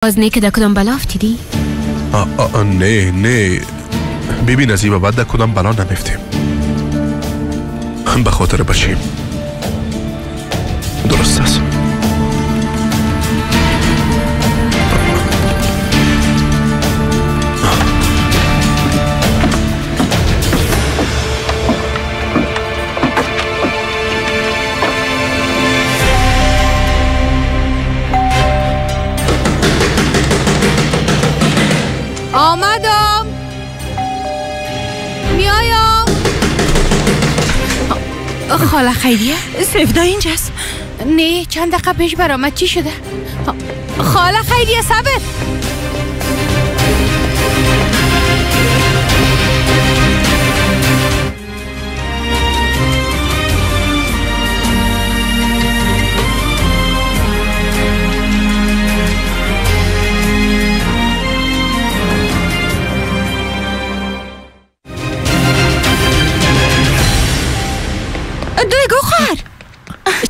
باز نه که در کدام بلا افتیدی؟ نه ببین از این بعد در کدام بلا نمیفتیم. به خاطر بچیم. درست است. آمدم میایم. خاله خیریه؟ سفدا اینجاست. نه چند دقیقه پیش برآمد. چی شده؟ خاله خیریه صبر.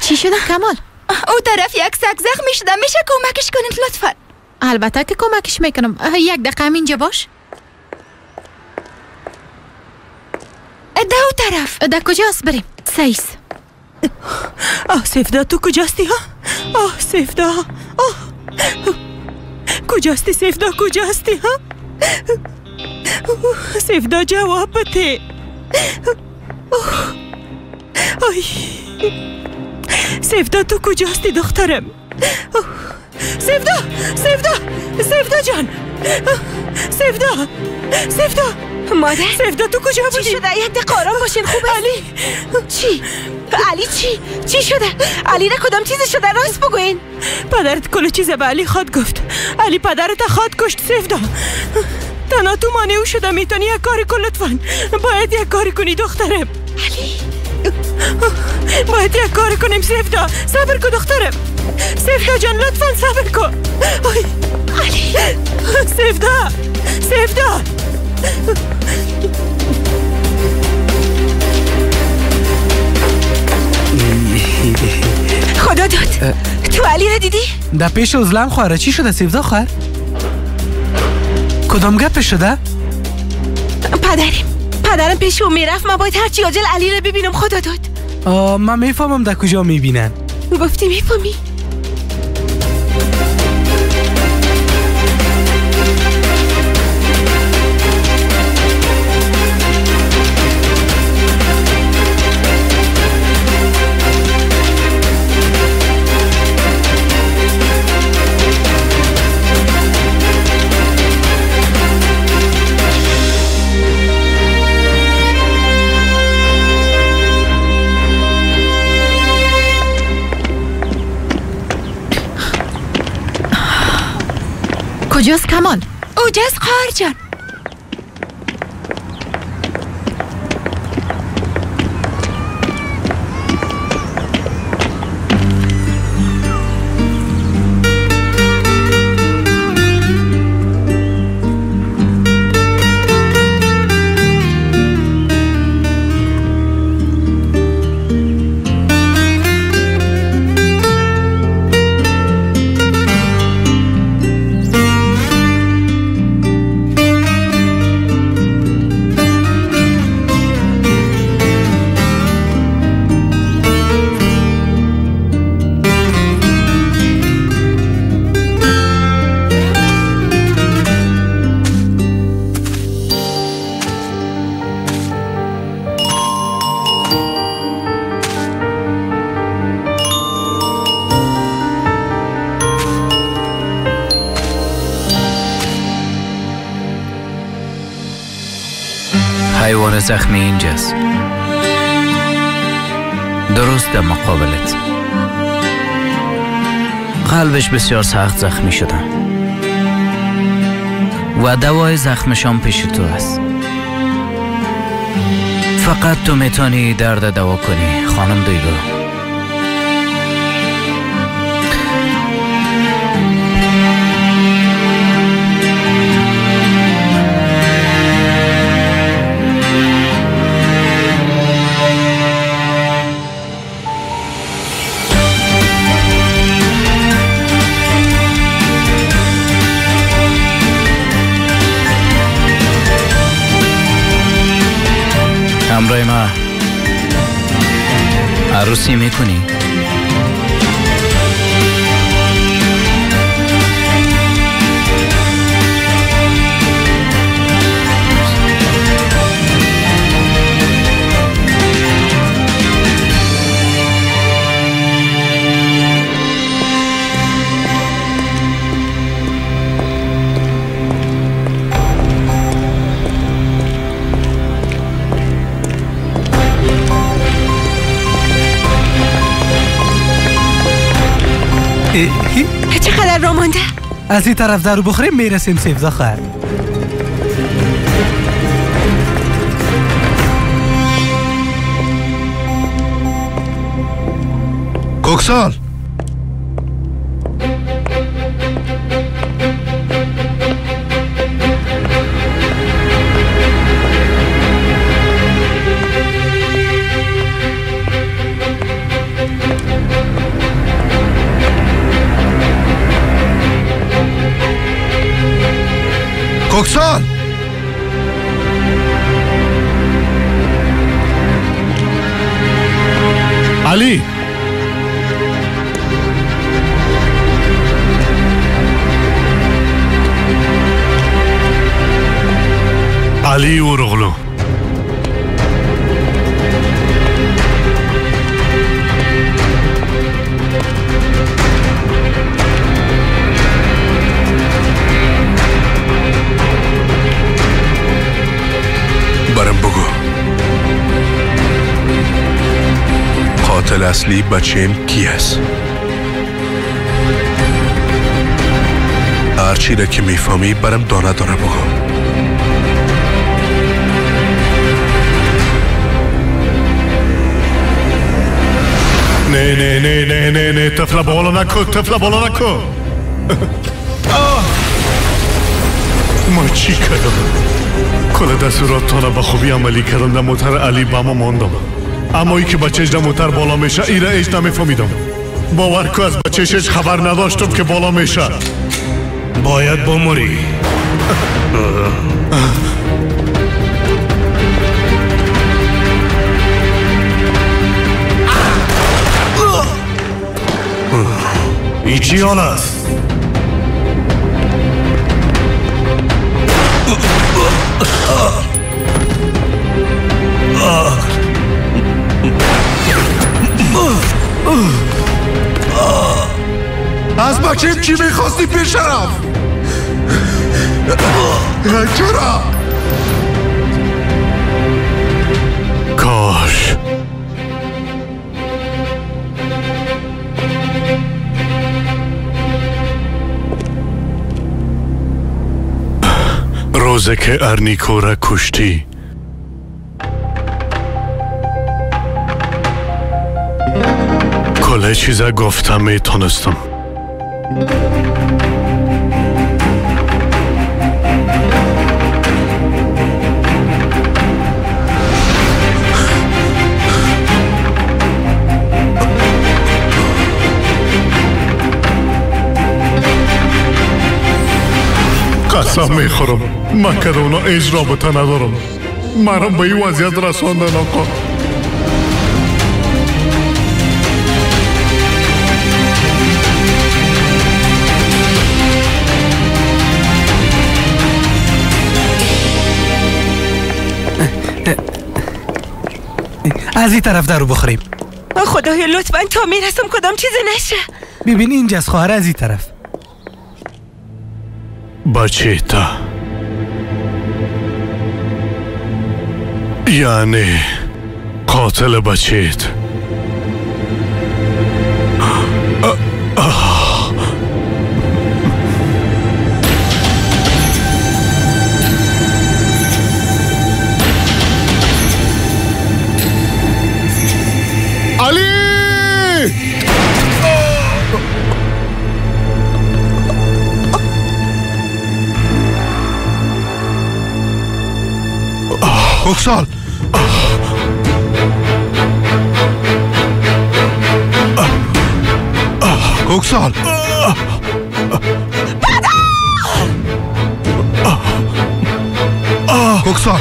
چی شده کمال؟ او طرف یک سگ زخمی شده. میشه کمکش کنید لطفا؟ البته که کمکش میکنم. یک دقیقه اینجا باش. ده او طرف. ده کجاست؟ بریم. سیس. سفدا تو کجاستی ها؟ سفدا کجاستی؟ سفدا کجاستی ها؟ سفدا جواب بده. سفدا تو کجاستی دخترم؟ سفدا جان. سفدا مادر سفدا تو کجا بودی؟ چی شده؟ یک دقیقه آرام باشین. خوبه؟ چی شده؟ علی را کدام چیز شده؟ راست بگوین. پدرت کل چیز به علی خود گفت. علی پدرت خود کشت. سفدا تنها تو مانع او شده. میتونی یک کاری کن لطفا؟ باید یک کاری کنی دخترم. علی باید یک کار کنیم. سفدا صبر کن دخترم. سفدا جان لطفا صبر کن. علی سفدا خدا داد. تو علی را دیدی؟ در پیش ازلم خواره. چی شده سفدا خوار؟ کدام گپ شده؟ پدرم پیش او میرفت. من باید هرچی عاجل علی را ببینم. خدا داد. من میفهمم در کجا میبینن. گفتی میفهمی؟ کجاست کمال؟ اوجاست خواهر جان. حیوان زخمی اینجاست. درست در مقابلت. قلبش بسیار سخت زخمی شده و دوای زخمشان پیش تو است. فقط تو میتونی درد دوا کنی خانم دیگو. برای ما عروسی میکنی؟ چقدر را مانده؟ از این طرف دارو بخوریم میرسیم سیفزا خواهر. کوکسال کوکسال علی علی اورغلو برم بگو قاتل اصلی بچه‌م کی است؟ هرچی را که میفهمی برم دانه دانه بگو. نه طفل بالا نکن ما چی کردم؟ کل دستورات به خوبی عملی کردم. در موتر علی با ما ماندم، اما ای که بچهش در موتر بالا میشه ایره ایش نمیفهمیدم. باور که از بچهش هیچ خبر نداشتم که بالا میشه. باید بمری. ای چی حال است؟ از بچه‌م چی میخواستی پیشرف؟ چرا؟ کاش روزه که ارنیکو را کشتی کله چیزا گفتم میتونستم. قسم میخورم من که اونا ایج رابطه ندارم. مرم به این وضعیت رساندن آقا. از این طرف درو بخوریم. خدایا لطفاً تا میرسم کدام چیزی نشه. ببین اینجاست خواهر، از این طرف. بچه تا یعنی قاتل بچه‌ت علی کوکسال کوکسال کوکسال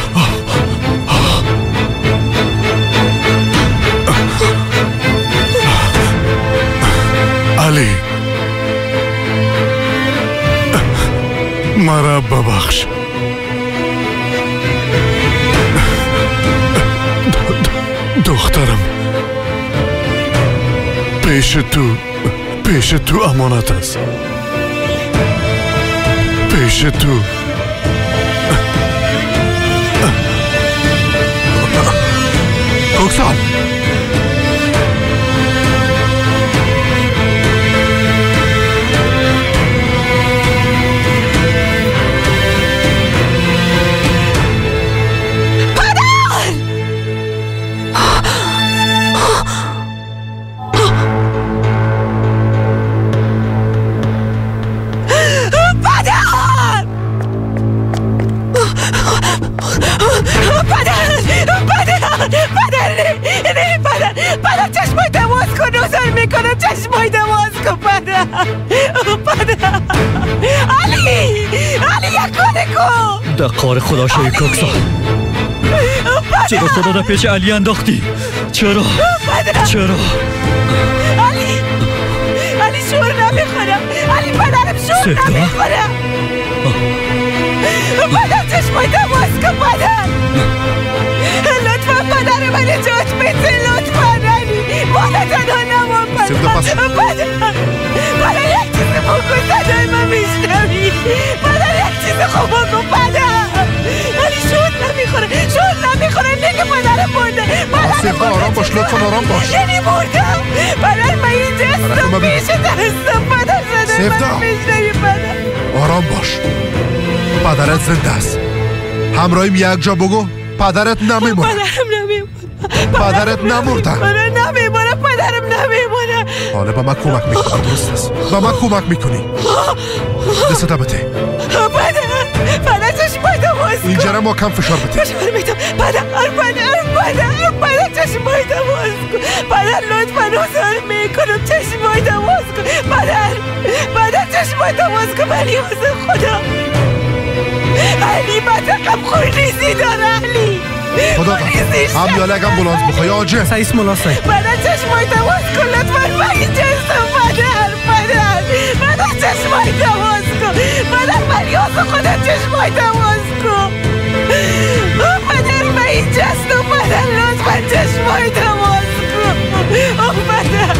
مرا ببخش. دخترم پیش تو امانت است. پیش تو. کوکسان پدر چشمای دواز کن. نوزر میکنم چشمای دواز کن. پدر علی یک کاری کن. در کار خدا شوی کوکسان. چرا خدا را پیش علی انداختی؟ چرا؟ علی شور نمیخورم. علی پدرم شور نمیخورم. پدر چشمای دواز کن. پدر لطفا پدر من نجات بده. لطفا علی مادر تنها نمان. پدر یک چیز بکن. صدای من میشنوی. پدر یک چیز خوب بکن. پدر علی شور نمیخوره. نگه پدرم مرده. سفته آرام باش. لطفا آرام باش. یعنی مردم. پدر من اینجا هستم. پیش دستم. پدر صدای من میشنوی. پدر آرام باش. پدرت زنده است. همراهیم یک جا بگو. پدرت نمیمونه. پدرت نمرده. پدرم نمیمونه. حالا با من کمک میکنی. درست است. با من کمک میکنی. دسته بته. پدر چشمای دواز کن. اینجا را ما کم فشار بده. فشار میدم. پدر چشمای دواز کن. پدر لطفا عذر میکنم. چشمای دواز کن. پدر چشمای دواز کن. علی عذر خدا. علی بدقم خونریزی داره. علی خدا هم یا لگم بلانس بخوای آجه سایس ملاسای. پدر چشمای دواز کن. لطفا من اینجا هستم. پدر چشمای دواز کن. پدر مریاز خدا چشمای دواز کن. پدر من اینجا هستم. پدر لطفا چشمای دواز کن. پدر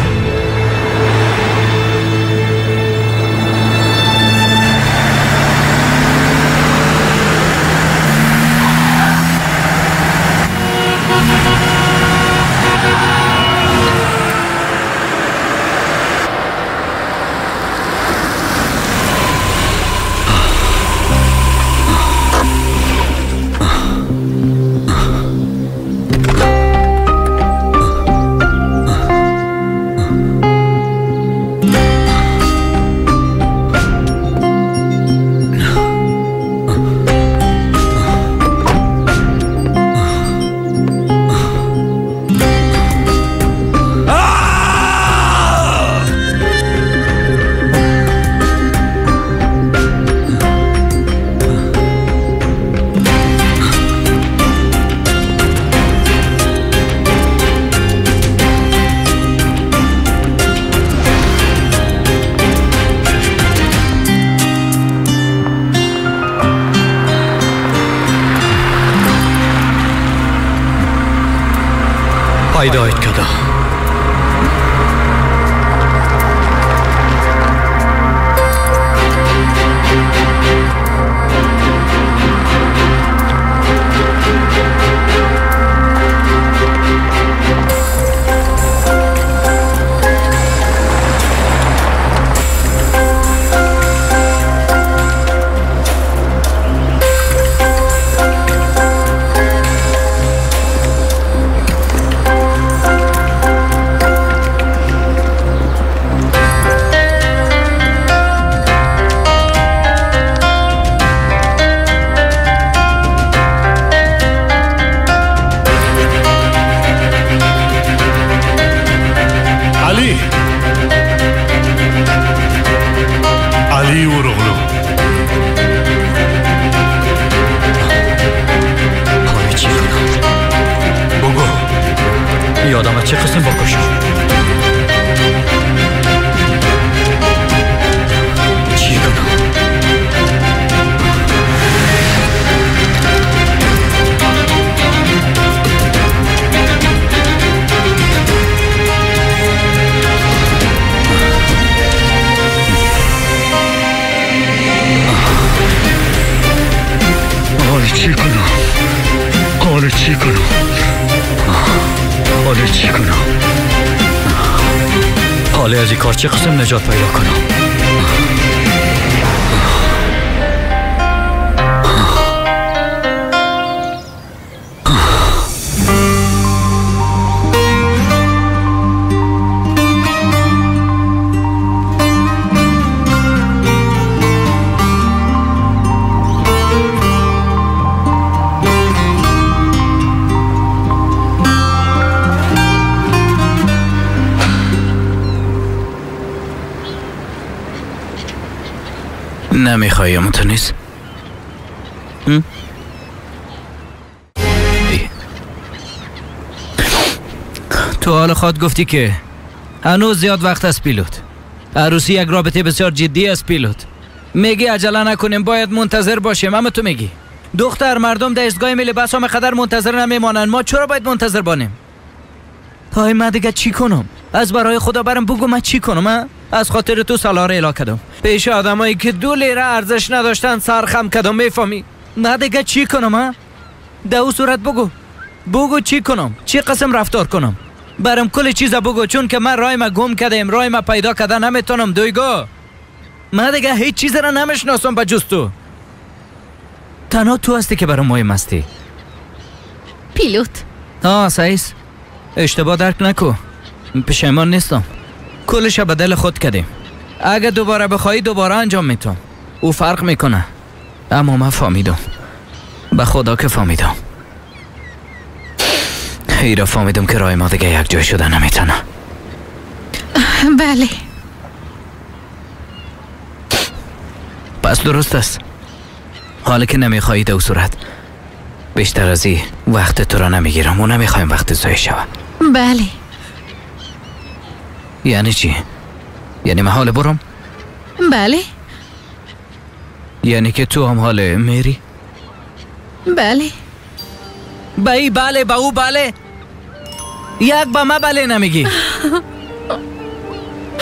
пайдоит када. چی کنم؟ حالا چی کنم؟ حالا از این کار چه قسم نجات پیدا کنم؟ نمیخوایم تو نیست؟ تو حال خود گفتی که هنوز زیاد وقت است پیلوت. عروسی یک رابطه بسیار جدی است پیلوت. میگی عجله نکنیم باید منتظر باشیم، اما تو میگی دختر مردم در ایستگاه ملی بس هم قدر منتظر نمیمانن، ما چرا باید منتظر بانیم؟ های من دیگه چی کنم؟ از برای خدا برم بگو من چی کنم؟ از خاطر تو سالاره الا کردم پیش آدمایی که 2 لیره ارزش نداشتن سرخم کردم، میفهمی؟ من دیگه چی کنم؟ در او صورت بگو چی کنم؟ چی قسم رفتار کنم؟ برم کل چیز بگو، چون که من رای ما گم کردم، رای ما پیدا کرده نمیتونم. دویگو من دیگه هیچ چیز را نمیشناسم به جز تو. تنها تو هستی که برام مهم هستی. پیلوت سعیس اشتباه درک نکو، پشیمان نیستم. کلش به دل خود کردیم، اگه دوباره بخوایی دوباره انجام میتونم. او فرق میکنه، اما من فهمیدم، به خدا که فهمیدم. ایرا فهمیدم که رای ما دیگه یک جای شده نمیتونه. بله پس درست است. حالا که نمیخوایی دو صورت بیشتر از این وقت تو را نمیگیرم و نمیخوایم وقت زایی شود. بله. یعنی چی؟ یعنی من حال برم؟ بله. یعنی که تو هم حال میری؟ بله. با ای بله با او بله، یک با ما بله نمیگی.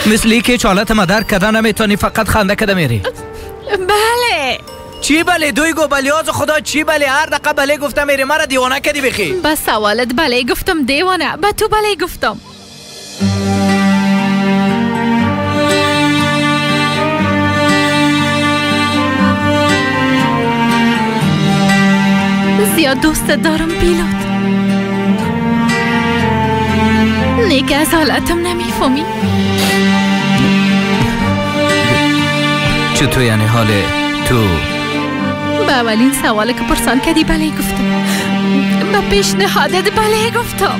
مثلی که چالت ما درک کده نمیتونی، فقط خنده کده میری. بله. چی بله؟ دوی گو بله از خدا چی بله؟ هر دقیقه بله گفتم میری، مرا دیوانه کدی بخی. بس سوالت بله گفتم دیوانه، با تو بله گفتم. زیاد دوست دارم پیلوت، نیک از حالتم نمیفهمی. چطور یعنی حال تو؟ به اولین سواله که پرسان کردی بله گفتم، به پیشنهادت بله گفتم.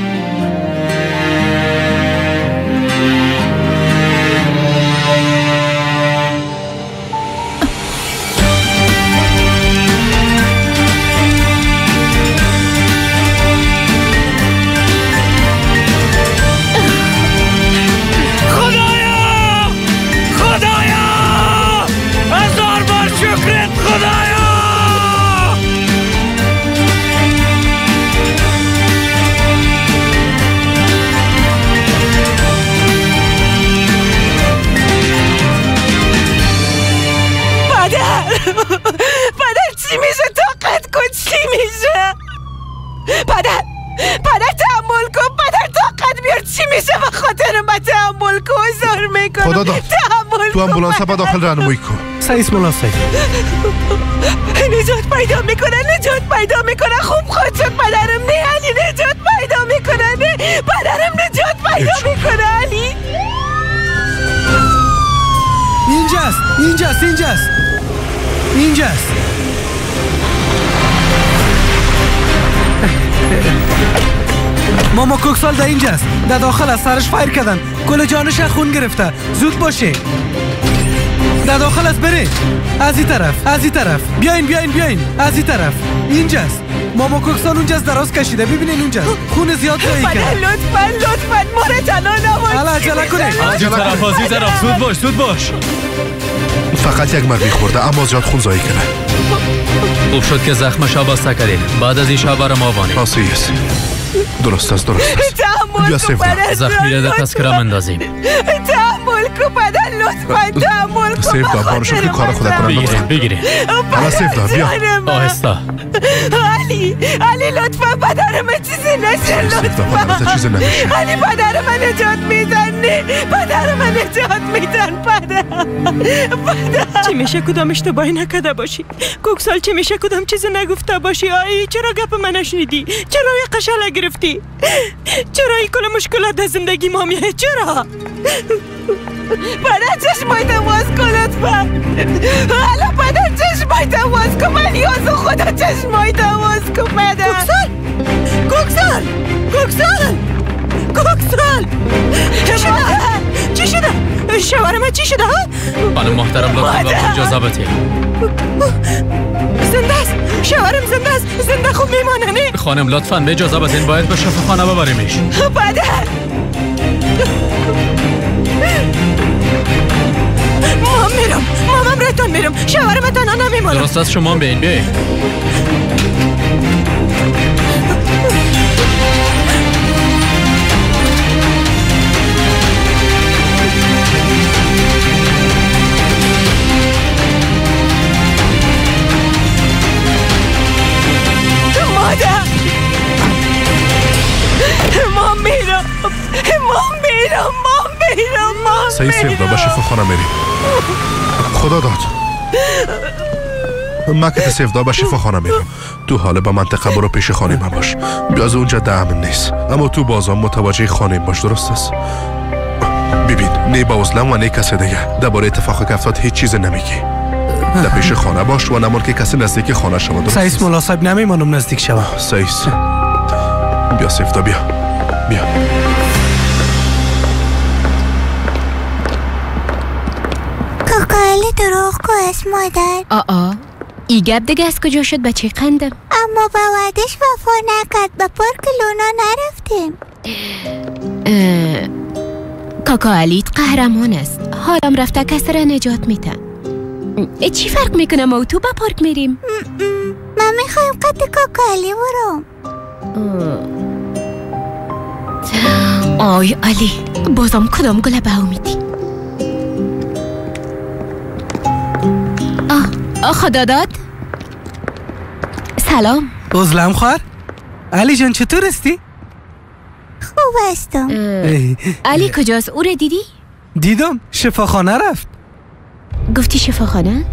پدر چی میشه؟ طاقت کن چی میشه؟ پدر تحمل کن، پدر طاقت بیار، چی میشه؟ به خاطر من تحمل کن، زار میکنم. خدا دار تو امبولانس با داخل رانمایی کن. سعیس ملاسه نجات پیدا میکنه. خوب خود شد پدرم. نه علی نجات پیدا میکنه. نه پدرم نجات پیدا میکنه. علی اینجاست. ماما کوکسال در اینجاست، در داخل از سرش فایر کردن، کل جانش خون گرفته. زود باشه، در داخل است. بره از این طرف بیاین از این طرف. اینجاست ماما کوکسال، اونجاست دراز کشیده، ببینین اونجاست. خون زیاد زایی کرد. لطفاً ماره تنها نماز. حالا عجله کنه. از این طرف زود باش. فقط یک مرمی خورده اما زیاد خون زایی کنه. خوب شد که زخمش بسته کردیم، بعد از این شب برام آوانیم. راستی است. درست است. تحمل بیا کن پدر. زخمی را در تذکره اندازیم. تحمل کو پدر لطفا تحمل کن سیف دا بارشو که کار خودت کنم بگیرین حالا سیف دا بیا آهسته علی لطفا پدر من چیزی نشه لطفا چیزی نمیشه علی پدر من نجات میدن پدر من نجات میدن پدر چی میشه کدام اشتباهی نکرده باشی کوکسال چی میشه کدام چیزی نگفته باشی آی چرا گپ من نشنیدی چرا یه قشله گرفتی چرا این کل مشکلات در زندگی ما میه چرا پدر چشمایت باز کن لطفا حالا پدر چشمایت باز کن من نیاز خدا چشمایت باز کن پدر کوکسال چی شده شوهرم چی شده خانم محترم لطفا به اجازه بده زنده است شوهرم زنده است زنده خوب میمانه نه خانم لطفا به اجازه بدین باید به شفاخانه ببریمش پدر مامم رتان میرم شوهرم تنها نمیمانم درست است شما بیاین بیاین سعی سیف دا به شفاخانه میریم خدا داد من که سیف دا به شفاخانه میرم تو حالا به منطقه برو پیش خانیم باش بیاز اونجا امن نیست اما تو بازم متوجه خانیم باش درست است ببین نی با ازلم و نی کسی دیگه درباره اتفاق که افتاد هیچ چیز نمیگی در پیش خانه باش و نمال که کسی نزدیک خانه شما درست سعیس مولا صاحب نمیمانم نزدیک شما سعیس بیا سیف دا بیا کاکالی دروغ کو است مادر ای گپ دیگه از کجا شد بچه قندم اما با وعدش وفا نکرد با پارک لونا نرفتیم کاکا علیت قهرمان است حالم رفته کسی را نجات میتن چی فرق میکنه ما و تو با پارک میریم من میخوایم قد کاکا علی برم آی علی بازم کدام گله به امیدی خدا داد سلام ازلم خوار علی جان چطور استی؟ خوب هستم علی کجاست؟ او را دیدی؟ دیدم شفاخانه رفت گفتی شفاخانه؟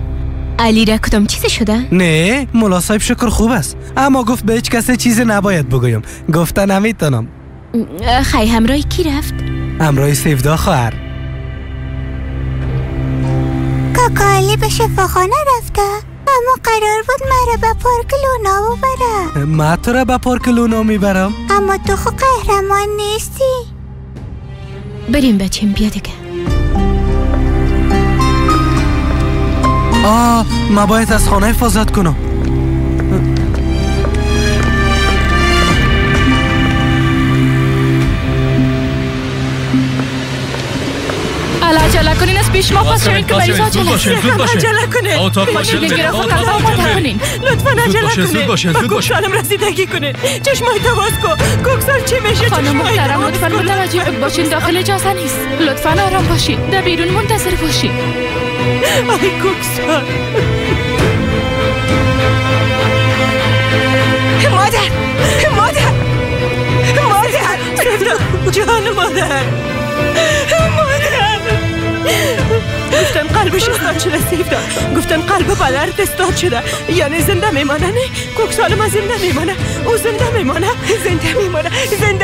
علی را کدام چیز شده؟ نه مولا صاحب شکر خوب است اما گفت به هیچ کسی چیز نباید بگویم گفته نمیتونم خی همراهی کی رفت؟ همراهی سیفدا خواهر کاکا علی به شفاخانه رفته اما قرار بود مرا به پارک لونا ببره من تو را به پارک لونا میبرم اما تو خو قهرمان نیستی بریم بچیم بیا دیگه من باید از خانه حفاظت کنم عجله کنین از پیش ما پس شوین که مریض عجله کنین لطفا عجله کنین با کوکسالم رسیدگی کنین چشمای تواز کن کوکسال چی میشه خانم محترم لطفا متوجه باشین داخل اجازه نیست لطفا آرام باشین در بیرون منتظر باشین آی کوکسال مادر جان مادر گفتن قلبش استاد شده سیفدا گفتن قلب پدرت استاد شده یعنی زنده میمانه نه کوکسال ما زنده میمانه او زنده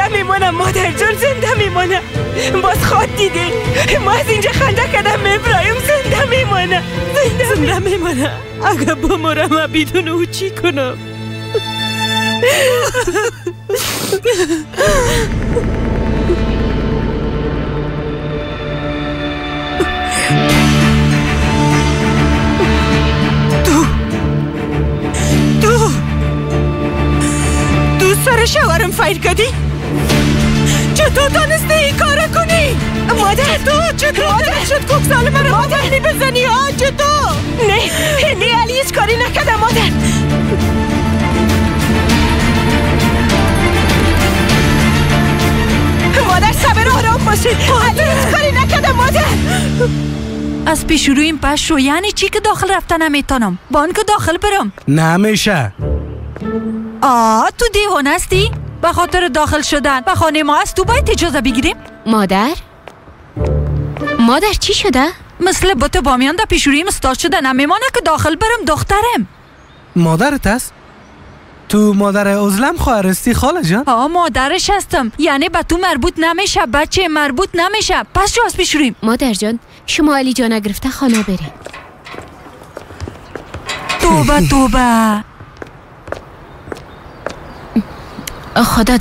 میمانه مادر جان زنده میمانه باز خود دیدین ما از اینجا خنده کردم میبرایم زنده میمانه اگه بمرم بدون او چی کنم تو سر شوهرم فایر کردی؟ چطور دانسته این کار کنی؟ مادر چطور شد کوکسال من رو مادر بزنی چطور؟ نه علی هیچ کاری نکرده مادر صبر آرام باشی علی هیچ کاری نکرده مادر از پیش رویم پس شو. یعنی چی که داخل رفتن نمیتونم؟ بان که داخل برم نمیشه. تو دیوانه هستی؟ به خاطر داخل شدن به خانه ما است تو باید اجازه بگیریم؟ مادر چی شده؟ مثل بوت بامیان در پیش رویم استاد شده. نمیمانه که داخل برم دخترم. مادرت است؟ تو مادر ازلم خواهر استی خاله جان؟ مادرش هستم. یعنی به تو مربوط نمیشه، بچه مربوط نمیشه. پس جو از پیش رویم. مادر جان شما علی جان گرفته خانه بریم. توبه خدا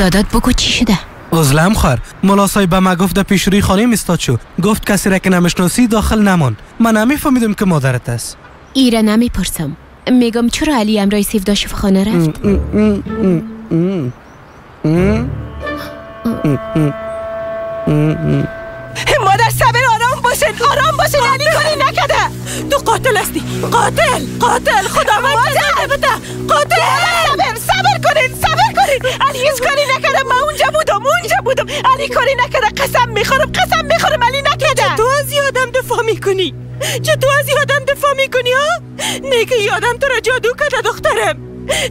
داد بگو چی شده؟ ازلم خواهر ملاسای به ما گفت در پیش روی خانه میستاد شو. گفت کسی را که نمیشناسی داخل نمان. من نمیفهمیدم که مادرت است. ایره نمیپرسم. میگم چرا علی امرای سیفدا شفاخانه رفت؟ مادر صبر آرام باشین علی کاری نکده. تو قاتل هستی. قاتل خدا من بده. قاتل. صبر کنین علی هیچ کاری نکده. من اونجا بودم علی کاری نکده. قسم میخورم علی نکده. تو از یادم دفاع میکنی ها؟ نه که یادم تو را جادو کده دخترم.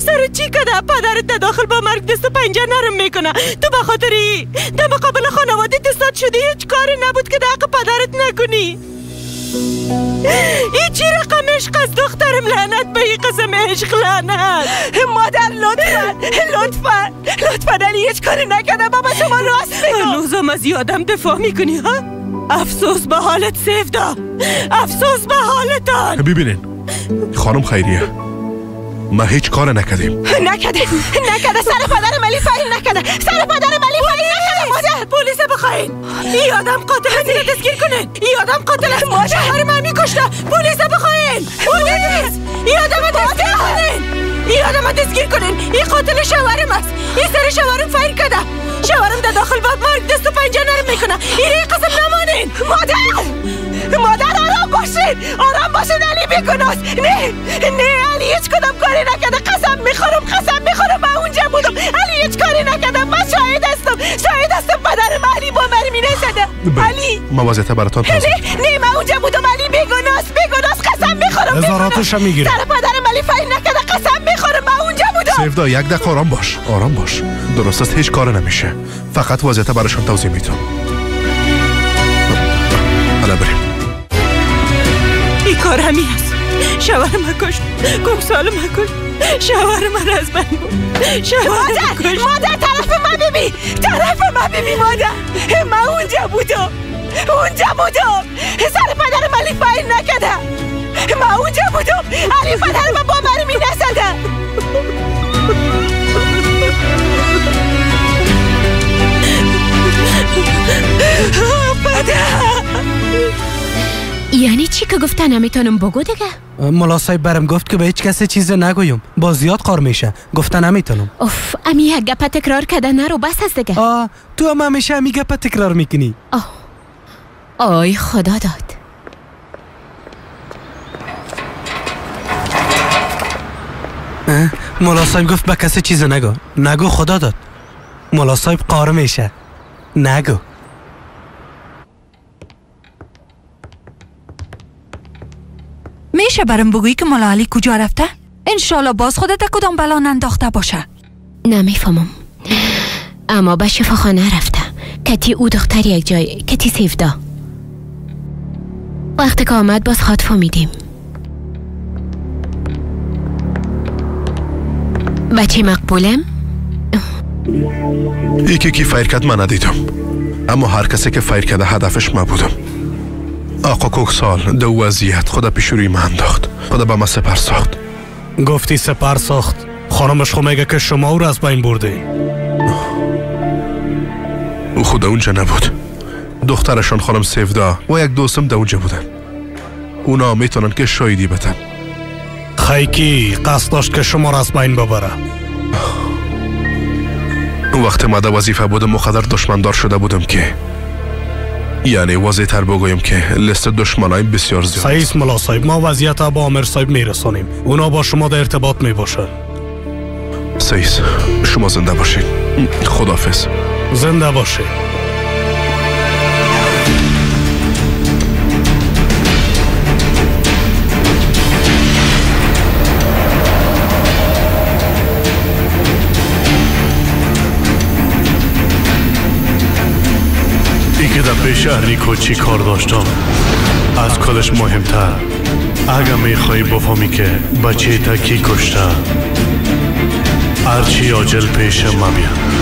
سر چی کده؟ پدرت داخل با مرگ دست و پنجه نرم میکنه. تو به خاطری در مقابل خانواده دستات شدی. هیچ کاری نبود که در حق پدرت نکنی. این چی رقم عشق از دخترم؟ لعنت به این قسم عشق لعنت. مادر لطفا علی هیچ کاری نکده. بابا شما راست بگو. هنوزم از یادم دفاع میکنی ها؟ افسوس به حالت سیفدا. افسوس به حالتان. ببینین خانم خیریه ما هیچ کار نکردیم. نکده سر پدرم علی فهیم نکده. مادر پلیس بخواین. این آدم قاتل است. اینو دستگیر کنین. این آدم قاتل است. شوهر من میکشته. پلیس بخواین. این آدم دستگیر کنین. این قاتل شوهرم است. این سر شوهرم فایر کرده. شوهرم در داخل با مرگ دست و پنجه نرم میکنه. این قسم نمانین. مادر آرام باشین علی بیگناست. نه علی هیچ کدام کاری نکرده. قسم میخورم من اونجا بودم. علی هیچ کاری نکرده. من شاهد هستم پدرم علی با مرمی نزده. علی موازیت براتان تازه. نه من اونجا بودم. علی بیگناست قسم میخورم. هزاراتش میگیره. سر پدرم علی فایر نکرده. قسم میخورم من اونجا بودم. سیفدا یک دقیقه آرام باش. درست است هیچ کار نمیشه. فقط وضعیت براشون توضیح میدم. حالا بریم. این کار همین است. شوهر من کشت. کوکسال من کشت. شوهر من از من بود. مادر طرف من ببین مادر. من اونجا بودم. سر پدرم علی فایر نکده. من اونجا بودم. علی پدرم با مرمی نزده. یعنی چی که گفته نمیتونم بگو دیگه؟ ملاسای برم گفت که به هیچ کسی چیز نگویم. با زیاد قار میشه. گفته نمیتونم. اوف امی یک گپه تکرار کده نرو بس از دیگه. تو هم همیشه امی گپه تکرار میکنی. آی خدا داد. ملاسای گفت به کسی چیز نگو خدا داد. ملاسای قار میشه. نگو. میشه برم بگویی که مولا علی کجا رفته؟ انشالله باز خودت کدام بلا ننداخته باشه. نمیفهمم اما به شفاخانه رفته. کتی او دختر یک جای کتی سیفدا. وقتی که آمد باز خواد فهمیدیم. بچه مقبولم؟ یکی که فایر کرد من ندیدم. اما هر کسی که فایر کرده هدفش من بودم. آقا کوکسال دو وضعیت خدا پیش روی من انداخت. خدا به من سپر ساخت. گفتی سپر ساخت. خانمش خو میگه که شما او را از بین برده. او خدا اونجا نبود. دخترشان خانم سیفدا و یک دوستم در اونجا بودن. اونا میتونن که شایدی بتن. خیکی قصد داشت که شما را از بین ببره. وقت ما در وظیفه بودم مقدر دشمندار شده بودم که یعنی واضح تر بگویم که لیست دشمنای بسیار زیاد. صحیح ملا صاحب ما وضعیت با امیر صاحب میرسانیم. اونا با شما در ارتباط میباشن. صحیح شما زنده باشین. خداحافظ. زنده باشین. پیش علیکو چی کار داشتم از کلش مهمتر اگه میخوایی بفهمی که بچه تا کی کشته هرچی عاجل پیش ما بیا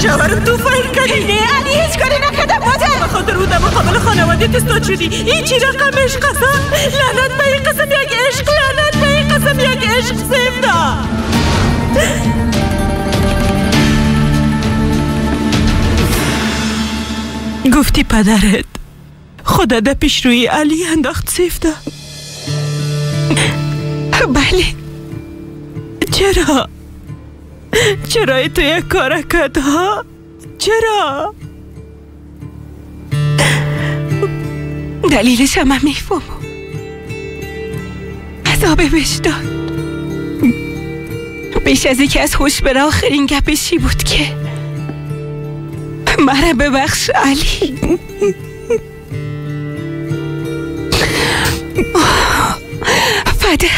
شوهرم تو فایر کردی؟ نه علی هیچ کاری نکردم مادر بخاطر او در مقابل خانواده تستاد شدی این چی رقم عشق قسم لعنت به این قسم یک عشق لعنت به این قسم یک عشق سفدا گفتی پدرت خدا در پیش روی علی انداخت سفدا بله چرا تو یک کار کرد ها؟ چرا؟ دلیلش هم میفهمم عذاب بهش داد بیش از یکی از هوش بره آخرین گپشی بود که مرا ببخش علی پدر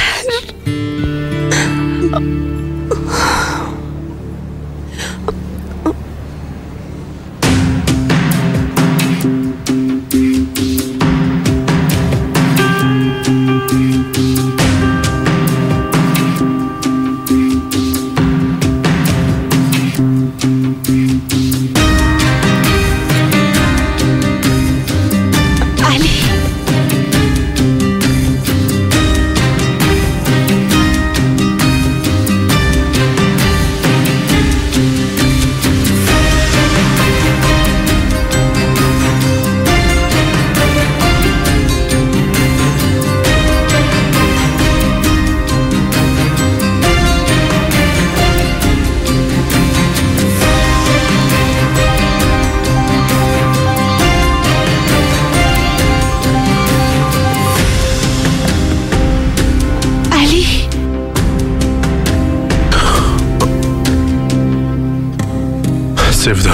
سفدا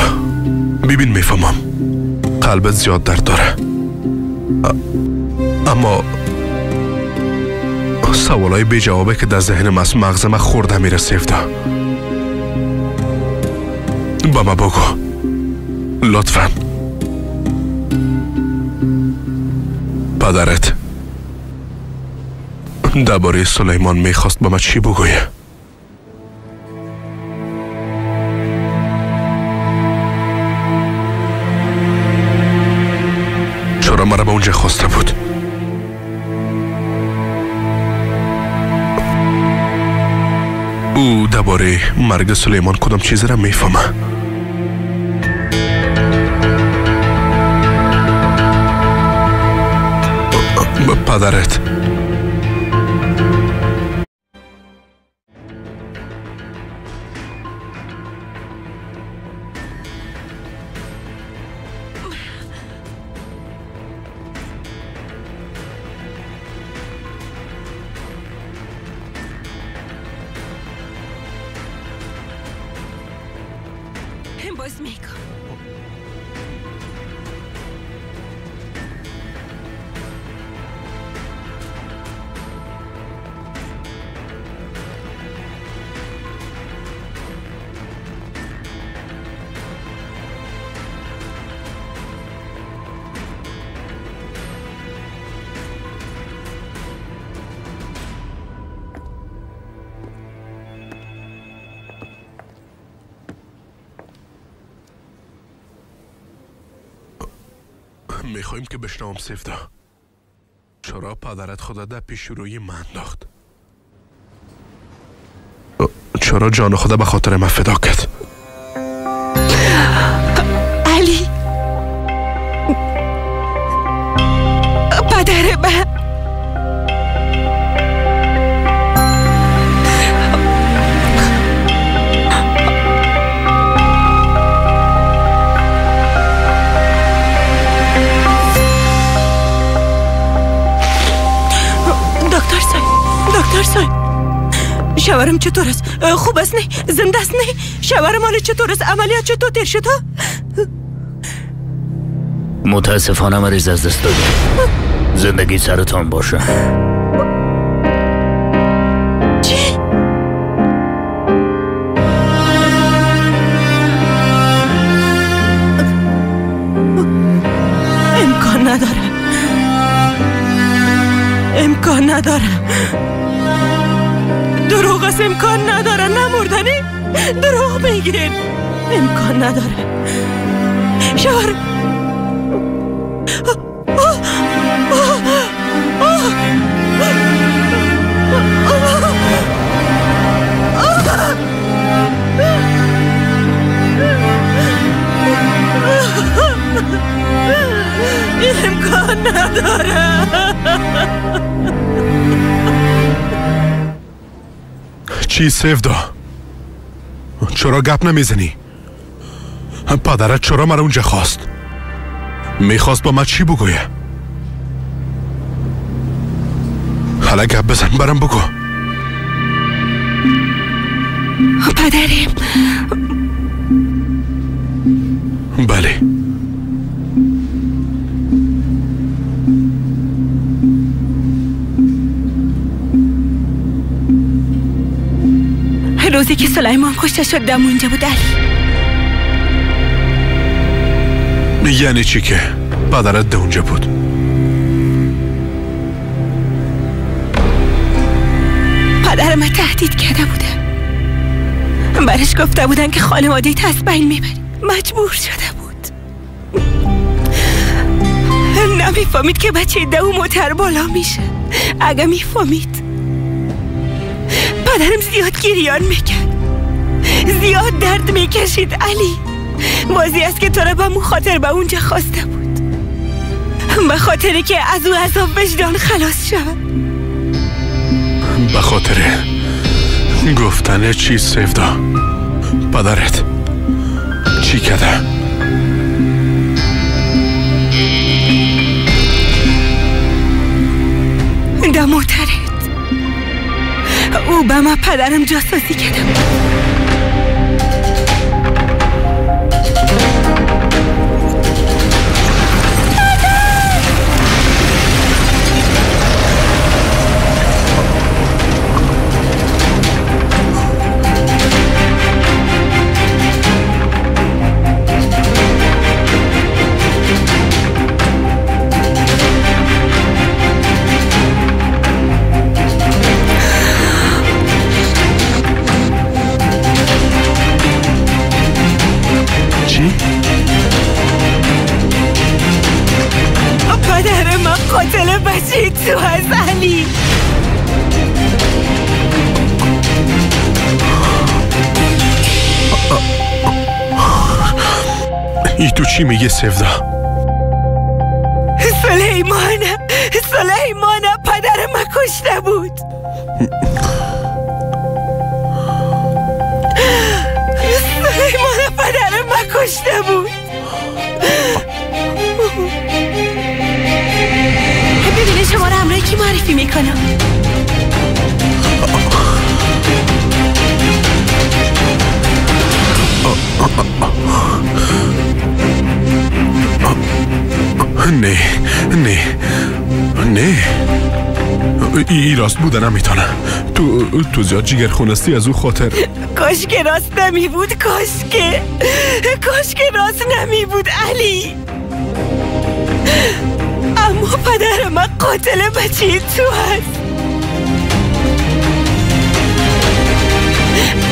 ببین میفهمم قلبت زیاد درد داره اما سوالای بی جوابه که در ذهنم از مغزم خورده میره سفدا با ما بگو لطفاً پدرت درباره سلیمان میخواست با ما چی بگویه؟ چرا مرا به اونجا خواسته بود؟ او درباره مرگ سلیمان کدام چیزی را میفهمه؟ پدرت باز میکن میخوایم که بشنوم سفدا چرا پدرت خدا در پیش روی من انداخت؟ چرا جان خدا به خاطر من فدا کرد؟ علی پدر من شوهرم چطور است؟ خوب است نه؟ زنده است نه؟ شوهرم حال چطور است؟ عملیات چطور تیر شد؟ متاسفانه مریض از دست داده. زندگی سرتان باشه. چی؟ امکان نداره. امکان نداره. دروغ است. امکان نداره. نمردنی؟ دروغ میگین. امکان نداره. شوهر امکان نداره. چی سفدا؟ چرا گپ نمیزنی؟ پدرت چرا مرا اونجا خواست؟ میخواست با من چی بگویه؟ حالا گپ بزن برام بگو. پدرم بله روزی که سلیمان کشته شد دم اونجا بود علی. یعنی چی که پدرت ده اونجا بود؟ پدرم تهدید کرده بودن. برش گفته بودن که خانواده تا از بین میبری. مجبور شده بود. نمیفهمید که بچه ده و موتر بالا میشه. اگه میفهمید پدرم زیاد گریان میکرد. زیاد درد میکشید علی. بازی است که تو را به خاطر به اونجا خواسته بود. به خاطری که از او عذاب وجدان خلاص شود. به خاطر گفتن چی سفدا؟ پدرت چی کرده؟ ده موترت او به ما پدرم جاسوسی کرده. قاتل بچه تو از علی. ای تو چی میگه سفدا؟ سلیمان پدر ما کشته بود. سلیمان پدر ما کشته بود. ببینه شما را همراهی کی معرفی میکنم. نه ای راست بوده نمیتونه. تو زیاد جیگر خونستی از او خاطر. کاش که راست نمی بود. کاش که راست نمی بود علی. اما پدر من قاتل بچه تو هست.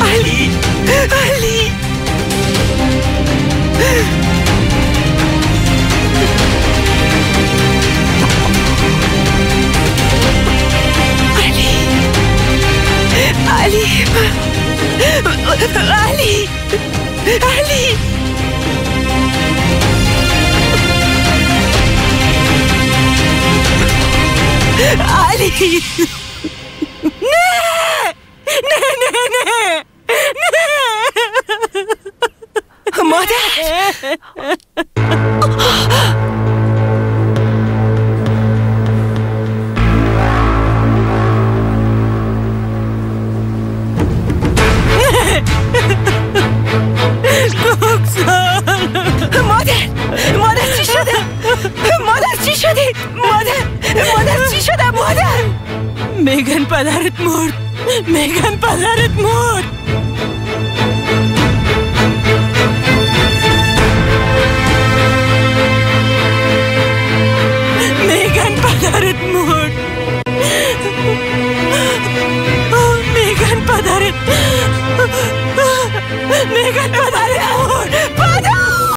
علی علی علی نه مادر. شدید؟ مادر چی شده مادر؟ میگن پدرت مرد.